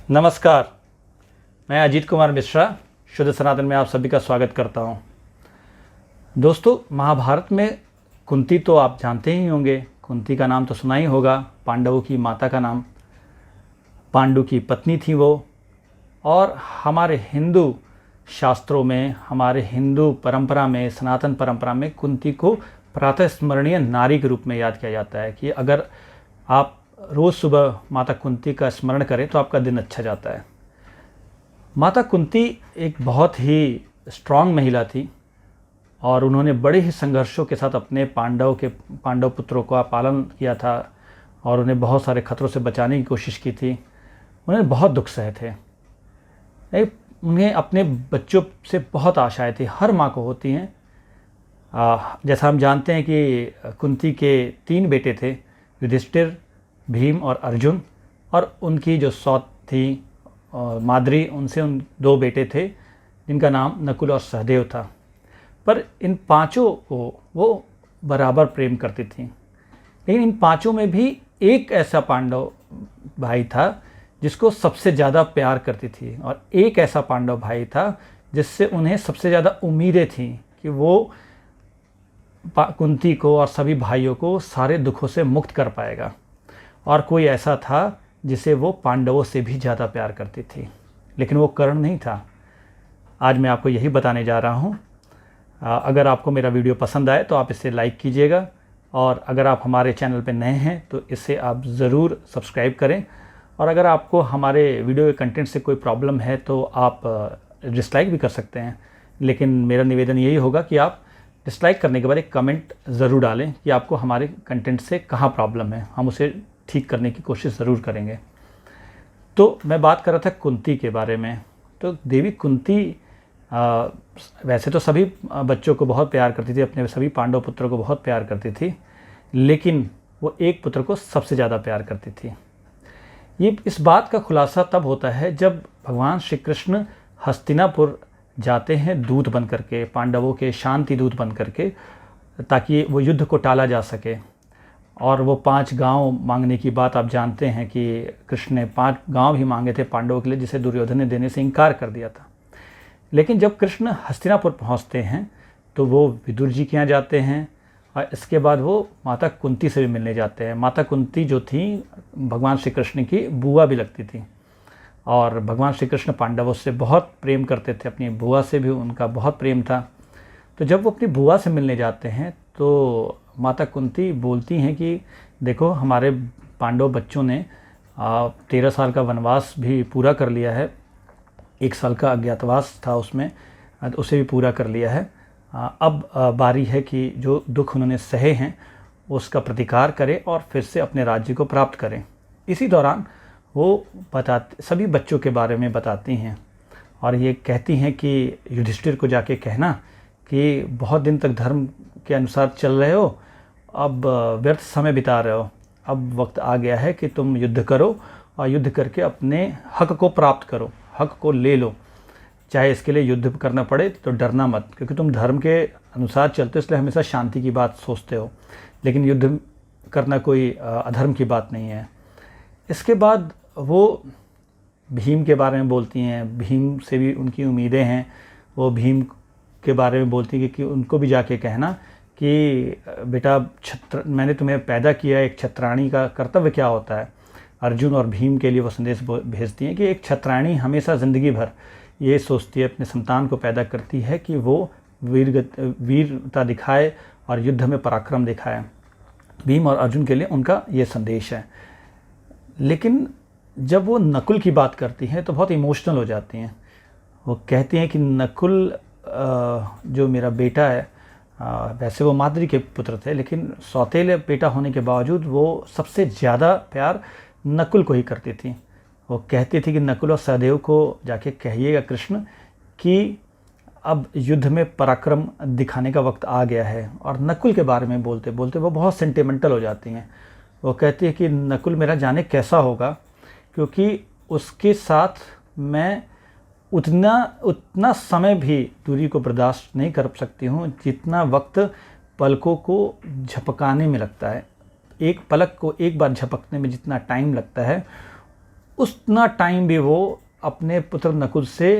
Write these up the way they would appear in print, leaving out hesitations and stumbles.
नमस्कार, मैं अजीत कुमार मिश्रा शुद्ध सनातन में आप सभी का स्वागत करता हूं। दोस्तों, महाभारत में कुंती तो आप जानते ही होंगे। कुंती का नाम तो सुना ही होगा। पांडवों की माता का नाम, पांडु की पत्नी थी वो। और हमारे हिंदू शास्त्रों में, हमारे हिंदू परंपरा में, सनातन परंपरा में कुंती को प्रातः स्मरणीय नारी के रूप में याद किया जाता है कि अगर आप रोज़ सुबह माता कुंती का स्मरण करें तो आपका दिन अच्छा जाता है। माता कुंती एक बहुत ही स्ट्रांग महिला थी और उन्होंने बड़े ही संघर्षों के साथ अपने पांडव पुत्रों का पालन किया था और उन्हें बहुत सारे खतरों से बचाने की कोशिश की थी। उन्हें बहुत दुख सहे थे। उन्हें अपने बच्चों से बहुत आशाएं थी, हर माँ को होती हैं। जैसा हम जानते हैं कि कुंती के 3 बेटे थे, युधिष्ठिर, भीम और अर्जुन। और उनकी जो सौत थी माद्री, उनसे 2 बेटे थे जिनका नाम नकुल और सहदेव था। पर इन 5 को वो बराबर प्रेम करती थी। लेकिन इन 5 में भी एक ऐसा पांडव भाई था जिसको सबसे ज़्यादा प्यार करती थी, और एक ऐसा पांडव भाई था जिससे उन्हें सबसे ज़्यादा उम्मीदें थी कि वो कुंती को और सभी भाइयों को सारे दुखों से मुक्त कर पाएगा। और कोई ऐसा था जिसे वो पांडवों से भी ज़्यादा प्यार करती थी, लेकिन वो कर्ण नहीं था। आज मैं आपको यही बताने जा रहा हूँ। अगर आपको मेरा वीडियो पसंद आए तो आप इसे लाइक कीजिएगा, और अगर आप हमारे चैनल पर नए हैं तो इसे आप ज़रूर सब्सक्राइब करें। और अगर आपको हमारे वीडियो के कंटेंट से कोई प्रॉब्लम है तो आप डिसलाइक भी कर सकते हैं, लेकिन मेरा निवेदन यही होगा कि आप डिसलाइक करने के बाद एक कमेंट ज़रूर डालें कि आपको हमारे कंटेंट से कहाँ प्रॉब्लम है। हम उसे ठीक करने की कोशिश ज़रूर करेंगे। तो मैं बात कर रहा था कुंती के बारे में। तो देवी कुंती वैसे तो सभी बच्चों को बहुत प्यार करती थी, अपने सभी पांडव पुत्रों को बहुत प्यार करती थी, लेकिन वो एक पुत्र को सबसे ज़्यादा प्यार करती थी। ये इस बात का खुलासा तब होता है जब भगवान श्री कृष्ण हस्तिनापुर जाते हैं दूत बन करके, पांडवों के शांति दूत बन करके, ताकि वो युद्ध को टाला जा सके। और वो 5 गांव मांगने की बात आप जानते हैं कि कृष्ण ने 5 गांव भी मांगे थे पांडवों के लिए, जिसे दुर्योधन ने देने से इनकार कर दिया था। लेकिन जब कृष्ण हस्तिनापुर पहुंचते हैं तो वो विदुर जी के यहाँ जाते हैं, और इसके बाद वो माता कुंती से भी मिलने जाते हैं। माता कुंती जो थी भगवान श्री कृष्ण की बुआ भी लगती थी, और भगवान श्री कृष्ण पांडवों से बहुत प्रेम करते थे, अपनी बुआ से भी उनका बहुत प्रेम था। तो जब वो अपनी बुआ से मिलने जाते हैं तो माता कुंती बोलती हैं कि देखो, हमारे पांडव बच्चों ने 13 साल का वनवास भी पूरा कर लिया है, 1 साल का अज्ञातवास था उसमें, उसे भी पूरा कर लिया है। अब बारी है कि जो दुख उन्होंने सहे हैं उसका प्रतिकार करें और फिर से अपने राज्य को प्राप्त करें। इसी दौरान वो सभी बच्चों के बारे में बताती हैं, और ये कहती हैं कि युधिष्ठिर को जाके कहना कि बहुत दिन तक धर्म के अनुसार चल रहे हो, अब व्यर्थ समय बिता रहे हो, अब वक्त आ गया है कि तुम युद्ध करो और युद्ध करके अपने हक को प्राप्त करो, हक को ले लो। चाहे इसके लिए युद्ध करना पड़े तो डरना मत, क्योंकि तुम धर्म के अनुसार चलते हो, इसलिए हमेशा शांति की बात सोचते हो, लेकिन युद्ध करना कोई अधर्म की बात नहीं है। इसके बाद वो भीम के बारे में बोलती हैं, भीम से भी उनकी उम्मीदें हैं। वो भीम के बारे में बोलती हैं कि उनको भी जाके कहना कि बेटा, मैंने तुम्हें पैदा किया, एक छत्राणी का कर्तव्य क्या होता है। अर्जुन और भीम के लिए वो संदेश भेजती हैं कि एक छत्राणी हमेशा ज़िंदगी भर ये सोचती है, अपने संतान को पैदा करती है कि वो वीरता दिखाए और युद्ध में पराक्रम दिखाए। भीम और अर्जुन के लिए उनका ये संदेश है। लेकिन जब वो नकुल की बात करती हैं तो बहुत इमोशनल हो जाती हैं। वो कहती हैं कि नकुल जो मेरा बेटा है, वैसे वो माद्री के पुत्र थे, लेकिन सौतेले बेटा होने के बावजूद वो सबसे ज़्यादा प्यार नकुल को ही करती थी। वो कहती थी कि नकुल और सहदेव को जाके कहिएगा कृष्ण कि अब युद्ध में पराक्रम दिखाने का वक्त आ गया है। और नकुल के बारे में बोलते बोलते वो बहुत सेंटिमेंटल हो जाती हैं। वो कहती है कि नकुल मेरा जाने कैसा होगा, क्योंकि उसके साथ मैं उतना समय भी दूरी को बर्दाश्त नहीं कर सकती हूँ जितना वक्त पलकों को झपकाने में लगता है। एक पलक को एक बार झपकने में जितना टाइम लगता है उतना टाइम भी वो अपने पुत्र नकुल से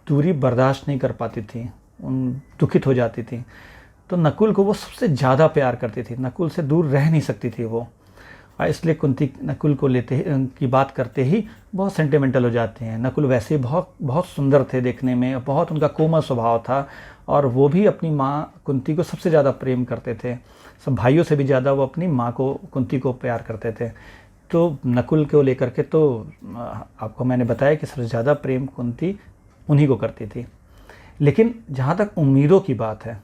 दूरी बर्दाश्त नहीं कर पाती थी, दुखित हो जाती थी। तो नकुल को वो सबसे ज़्यादा प्यार करती थी, नकुल से दूर रह नहीं सकती थी वो। और इसलिए कुंती नकुल को लेते ही की बात करते ही बहुत सेंटिमेंटल हो जाते हैं। नकुल वैसे बहुत बहुत सुंदर थे देखने में, बहुत उनका कोमल स्वभाव था, और वो भी अपनी माँ कुंती को सबसे ज़्यादा प्रेम करते थे। सब भाइयों से भी ज़्यादा वो अपनी माँ को, कुंती को प्यार करते थे। तो नकुल को लेकर के तो आपको मैंने बताया कि सबसे ज़्यादा प्रेम कुंती उन्हीं को करती थी। लेकिन जहाँ तक उम्मीदों की बात है,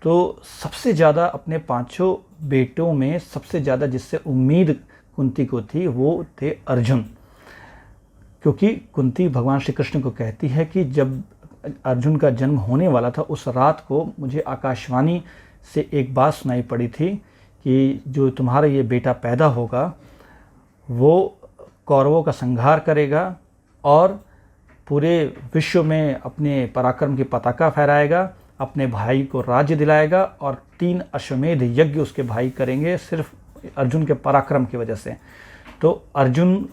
तो सबसे ज़्यादा अपने पांचों बेटों में सबसे ज़्यादा जिससे उम्मीद कुंती को थी वो थे अर्जुन। क्योंकि कुंती भगवान श्री कृष्ण को कहती है कि जब अर्जुन का जन्म होने वाला था, उस रात को मुझे आकाशवाणी से एक बात सुनाई पड़ी थी कि जो तुम्हारा ये बेटा पैदा होगा वो कौरवों का संहार करेगा और पूरे विश्व में अपने पराक्रम की पताका फहराएगा, अपने भाई को राज्य दिलाएगा, और 3 अश्वमेध यज्ञ उसके भाई करेंगे सिर्फ अर्जुन के पराक्रम की वजह से। तो अर्जुन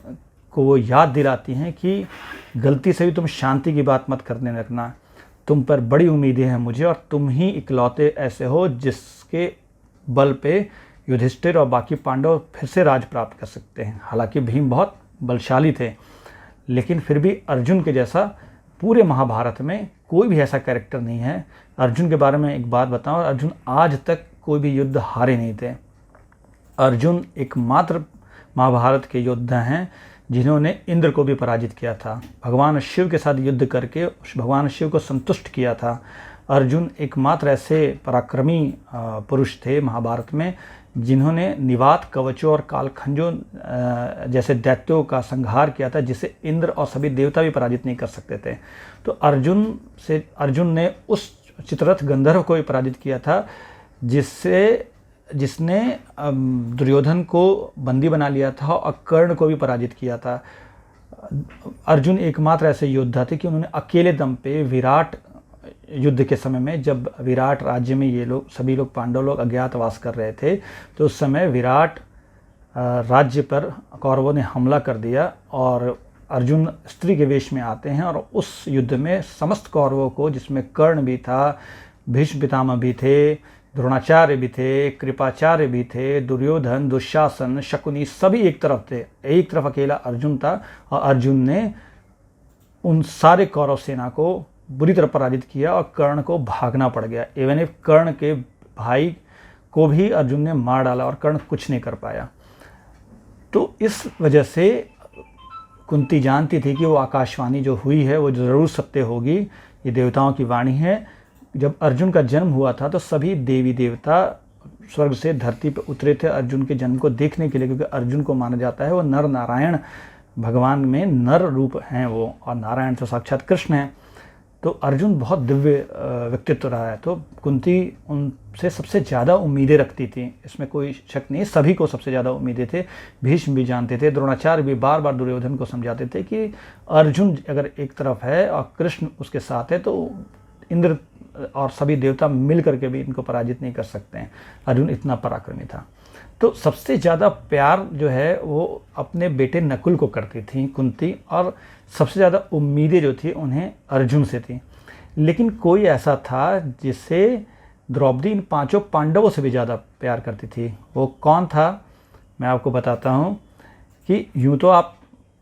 को वो याद दिलाती हैं कि गलती से भी तुम शांति की बात मत करने लगना, तुम पर बड़ी उम्मीदें हैं मुझे, और तुम ही इकलौते ऐसे हो जिसके बल पे युधिष्ठिर और बाकी पांडव फिर से राज प्राप्त कर सकते हैं। हालांकि भीम बहुत बलशाली थे, लेकिन फिर भी अर्जुन के जैसा पूरे महाभारत में कोई भी ऐसा कैरेक्टर नहीं है। अर्जुन के बारे में एक बात बताऊं, अर्जुन आज तक कोई भी युद्ध हारे नहीं थे। अर्जुन एकमात्र महाभारत के योद्धा हैं जिन्होंने इंद्र को भी पराजित किया था, भगवान शिव के साथ युद्ध करके भगवान शिव को संतुष्ट किया था। अर्जुन एकमात्र ऐसे पराक्रमी पुरुष थे महाभारत में जिन्होंने निवात, कवचों और कालखंजों जैसे दैत्यों का संहार किया था, जिसे इंद्र और सभी देवता भी पराजित नहीं कर सकते थे। तो अर्जुन ने उस चित्ररथ गंधर्व को भी पराजित किया था जिसने दुर्योधन को बंदी बना लिया था और कर्ण को भी पराजित किया था। अर्जुन एकमात्र ऐसे योद्धा थे कि उन्होंने अकेले दम पे विराट युद्ध के समय में, जब विराट राज्य में ये लोग सभी लोग पांडव लोग अज्ञातवास कर रहे थे, तो उस समय विराट राज्य पर कौरवों ने हमला कर दिया और अर्जुन स्त्री के वेश में आते हैं और उस युद्ध में समस्त कौरवों को, जिसमें कर्ण भी था, भीष्म पितामह भी थे, द्रोणाचार्य भी थे, कृपाचार्य भी थे, दुर्योधन, दुशासन, शकुनी, सभी एक तरफ थे, एक तरफ अकेला अर्जुन था। और अर्जुन ने उन सारे कौरव सेना को बुरी तरह पराजित किया और कर्ण को भागना पड़ गया। इवन इफ कर्ण के भाई को भी अर्जुन ने मार डाला और कर्ण कुछ नहीं कर पाया। तो इस वजह से कुंती जानती थी कि वो आकाशवाणी जो हुई है वो ज़रूर सत्य होगी, ये देवताओं की वाणी है। जब अर्जुन का जन्म हुआ था तो सभी देवी देवता स्वर्ग से धरती पर उतरे थे अर्जुन के जन्म को देखने के लिए, क्योंकि अर्जुन को माना जाता है वो नर नारायण, भगवान में नर रूप हैं वो, और नारायण तो साक्षात कृष्ण हैं। तो अर्जुन बहुत दिव्य व्यक्तित्व रहा है। तो कुंती उनसे सबसे ज़्यादा उम्मीदें रखती थी, इसमें कोई शक नहीं, सभी को सबसे ज़्यादा उम्मीदें थे। भीष्म भी जानते थे, द्रोणाचार्य भी बार बार दुर्योधन को समझाते थे कि अर्जुन अगर एक तरफ है और कृष्ण उसके साथ है तो इंद्र और सभी देवता मिल करके भी इनको पराजित नहीं कर सकते हैं। अर्जुन इतना पराक्रमी था। तो सबसे ज़्यादा प्यार जो है वो अपने बेटे नकुल को करती थी कुंती, और सबसे ज़्यादा उम्मीदें जो थी उन्हें अर्जुन से थी। लेकिन कोई ऐसा था जिसे द्रौपदी इन 5 पांडवों से भी ज़्यादा प्यार करती थी। वो कौन था, मैं आपको बताता हूँ। कि यूँ तो आप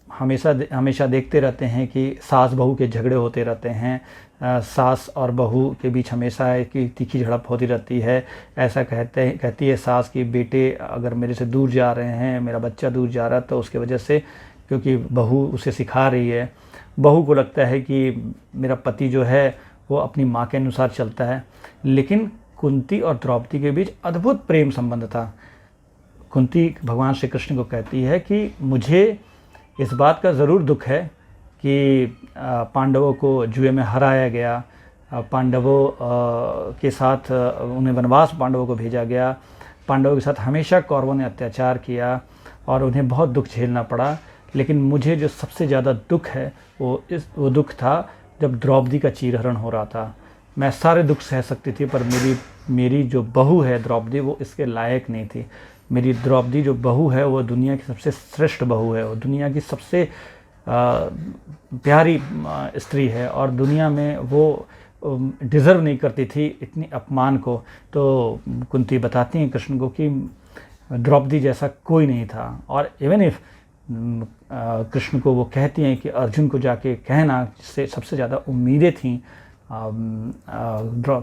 हमेशा देखते रहते हैं कि सास बहू के झगड़े होते रहते हैं, सास और बहू के बीच हमेशा की तीखी झड़प होती रहती है। ऐसा कहती है सास कि बेटे अगर मेरे से दूर जा रहे हैं, मेरा बच्चा दूर जा रहा है, तो उसके वजह से, क्योंकि बहू उसे सिखा रही है। बहू को लगता है कि मेरा पति जो है वो अपनी माँ के अनुसार चलता है। लेकिन कुंती और द्रौपदी के बीच अद्भुत प्रेम संबंध था। कुंती भगवान श्री कृष्ण को कहती है कि मुझे इस बात का ज़रूर दुख है कि पांडवों को जुए में हराया गया, पांडवों के साथ उन्हें वनवास पांडवों को भेजा गया, पांडवों के साथ हमेशा कौरवों ने अत्याचार किया और उन्हें बहुत दुख झेलना पड़ा। लेकिन मुझे जो सबसे ज़्यादा दुख है वो दुख था जब द्रौपदी का चीरहरण हो रहा था। मैं सारे दुख सह सकती थी, पर मेरी जो बहू है द्रौपदी वो इसके लायक नहीं थी। मेरी द्रौपदी जो बहू है वो दुनिया की सबसे श्रेष्ठ बहू है, वो दुनिया की सबसे प्यारी स्त्री है और दुनिया में वो डिज़र्व नहीं करती थी इतनी अपमान को। तो कुंती बताती हैं कृष्ण को कि द्रौपदी जैसा कोई नहीं था। और इवन इफ कृष्ण को वो कहती हैं कि अर्जुन को जाके कहना, जिससे सबसे ज़्यादा उम्मीदें थीं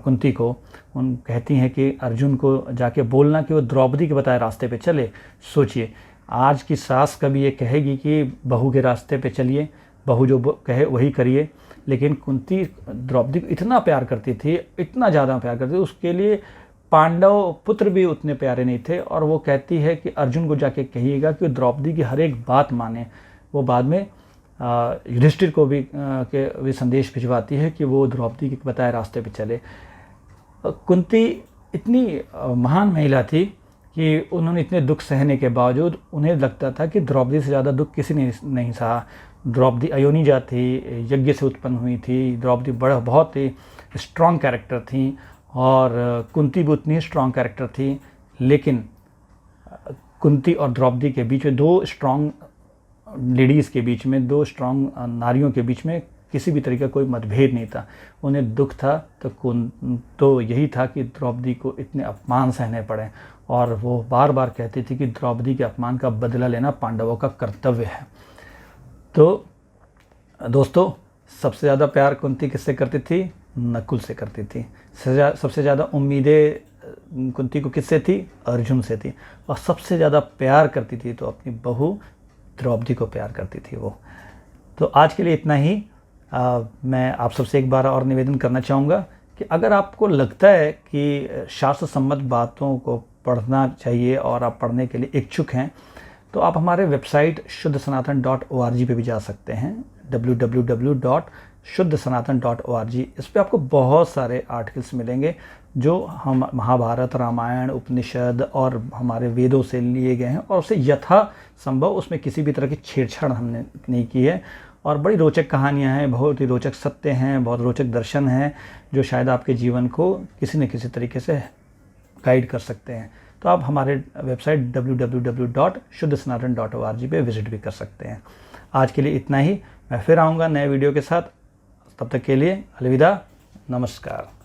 कुंती को, उन कहती हैं कि अर्जुन को जाके बोलना कि वो द्रौपदी के बताए रास्ते पे चले। सोचिए, आज की सास कभी ये कहेगी कि बहू के रास्ते पे चलिए, बहू जो कहे वही करिए, लेकिन कुंती द्रौपदी को इतना प्यार करती थी, इतना ज़्यादा प्यार करती थी, उसके लिए पांडव पुत्र भी उतने प्यारे नहीं थे। और वो कहती है कि अर्जुन को जाके कहिएगा कि द्रौपदी की हर एक बात माने। वो बाद में युधिष्ठिर को भी संदेश भिजवाती है कि वो द्रौपदी के बताए रास्ते पे चले। कुंती इतनी महान महिला थी कि उन्होंने इतने दुख सहने के बावजूद उन्हें लगता था कि द्रौपदी से ज़्यादा दुख किसी ने नहीं सहा। द्रौपदी अयोनिजा थी, यज्ञ से उत्पन्न हुई थी। द्रौपदी बहुत ही स्ट्रॉन्ग कैरेक्टर थी और कुंती भी उतनी स्ट्रॉन्ग कैरेक्टर थी। लेकिन कुंती और द्रौपदी के बीच में, दो स्ट्रॉन्ग लेडीज़ के बीच में, दो स्ट्रॉन्ग नारियों के बीच में किसी भी तरीके का कोई मतभेद नहीं था। उन्हें दुख था तो यही था कि द्रौपदी को इतने अपमान सहने पड़े, और वो बार बार कहती थी कि द्रौपदी के अपमान का बदला लेना पांडवों का कर्तव्य है। तो दोस्तों, सबसे ज़्यादा प्यार कुंती किससे करती थी? नकुल से करती थी। सबसे ज़्यादा उम्मीदें कुंती को किससे थी? अर्जुन से थी। और सबसे ज़्यादा प्यार करती थी तो अपनी बहू द्रौपदी को प्यार करती थी वो। तो आज के लिए इतना ही। मैं आप सबसे एक बार और निवेदन करना चाहूँगा कि अगर आपको लगता है कि शास्त्र सम्मत बातों को पढ़ना चाहिए और आप पढ़ने के लिए इच्छुक हैं, तो आप हमारे वेबसाइट shuddhasanatan.org पे भी जा सकते हैं, www.shuddhasanatan.org। इस पे आपको बहुत सारे आर्टिकल्स मिलेंगे जो हम महाभारत, रामायण, उपनिषद और हमारे वेदों से लिए गए हैं, और उसे यथासंभव उसमें किसी भी तरह की छेड़छाड़ हमने नहीं की है। और बड़ी रोचक कहानियाँ हैं, बहुत ही रोचक सत्य हैं, बहुत रोचक दर्शन हैं जो शायद आपके जीवन को किसी न किसी तरीके से गाइड कर सकते हैं। तो आप हमारे वेबसाइट www.shuddhasanatan.org पे विज़िट भी कर सकते हैं। आज के लिए इतना ही। मैं फिर आऊँगा नए वीडियो के साथ। तब तक के लिए अलविदा, नमस्कार।